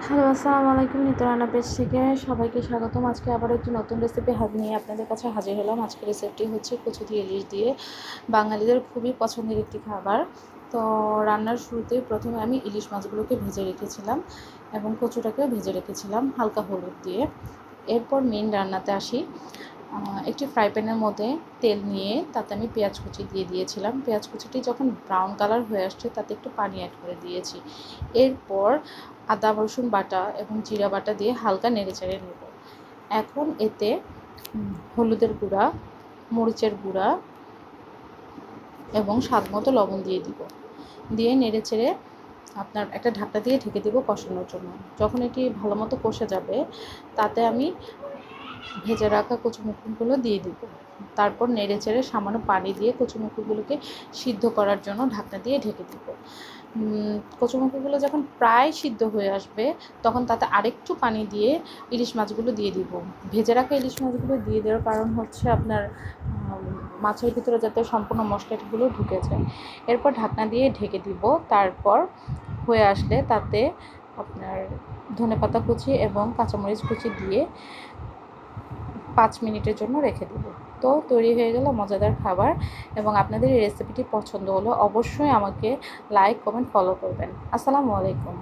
Hello, আসসালামু আলাইকুম। নিত্য রান্না পেজ থেকে সবাইকে স্বাগতম। আজকে আবার একটি নতুন রেসিপি নিয়ে আপনাদের কাছে হাজির হলাম। আজকের রেসিপিটি হচ্ছে কচু দিয়ে ইলিশ দিয়ে, বাঙালিদের খুবই পছন্দের একটি খাবার। তো রান্নার শুরুতেই প্রথমে আমি ইলিশ মাছগুলোকে ভেজে রেখেছিলাম এবং কচুটাকেও ভেজে রেখেছিলাম হালকা হলুদ দিয়ে। এরপর মেইন রান্নাতে আসি। একটি ফ্রাই প্যানের মধ্যে তেল নিয়ে তাতে আমি পেঁয়াজ কুচি দিয়ে দিয়েছিলাম। পেঁয়াজ কুচিটি যখন ব্রাউন কালার হয়ে আসছে তাতে একটু পানি অ্যাড করে দিয়েছি। এরপর আদা রসুন বাটা এবং জিরা বাটা দিয়ে হালকা নেড়েচেড়ে নেব। এখন এতে হলুদের গুঁড়া, মরিচের গুঁড়া এবং স্বাদমতো লবণ দিয়ে দিব। দিয়ে নেড়েচেড়ে আপনার একটা ঢাকনা দিয়ে ঢেকে দেবো কষানোর জন্য। যখন এটি ভালো মতো কষে যাবে তাতে আমি ভেজে রাখা কচুমুখগুলো দিয়ে দিব। তারপর নেড়েচেড়ে সামান্য পানি দিয়ে কচুমুখগুলোকে সিদ্ধ করার জন্য ঢাকনা দিয়ে ঢেকে দিব। কচুমুখগুলো যখন প্রায় সিদ্ধ হয়ে আসবে তখন তাতে আরেকটু পানি দিয়ে ইলিশ মাছগুলো দিয়ে দিব। ভেজে রাখা ইলিশ মাছগুলো দিয়ে দেওয়ার কারণ হচ্ছে আপনার মাছের ভিতরে যাতে সম্পূর্ণ মশলাগুলো ঢুকে যায়। এরপর ঢাকনা দিয়ে ঢেকে দিব। তারপর হয়ে আসলে তাতে আপনার ধনেপাতা কুচি এবং কাঁচামরিচ কুচি দিয়ে 5 মিনিটের জন্য রেখে দেব। তো তৈরি হয়ে গেল মজাদার খাবার। এবং আপনাদের এই রেসিপিটি পছন্দ হলে অবশ্যই আমাকে লাইক, কমেন্ট, ফলো করবেন। আসসালামু আলাইকুম।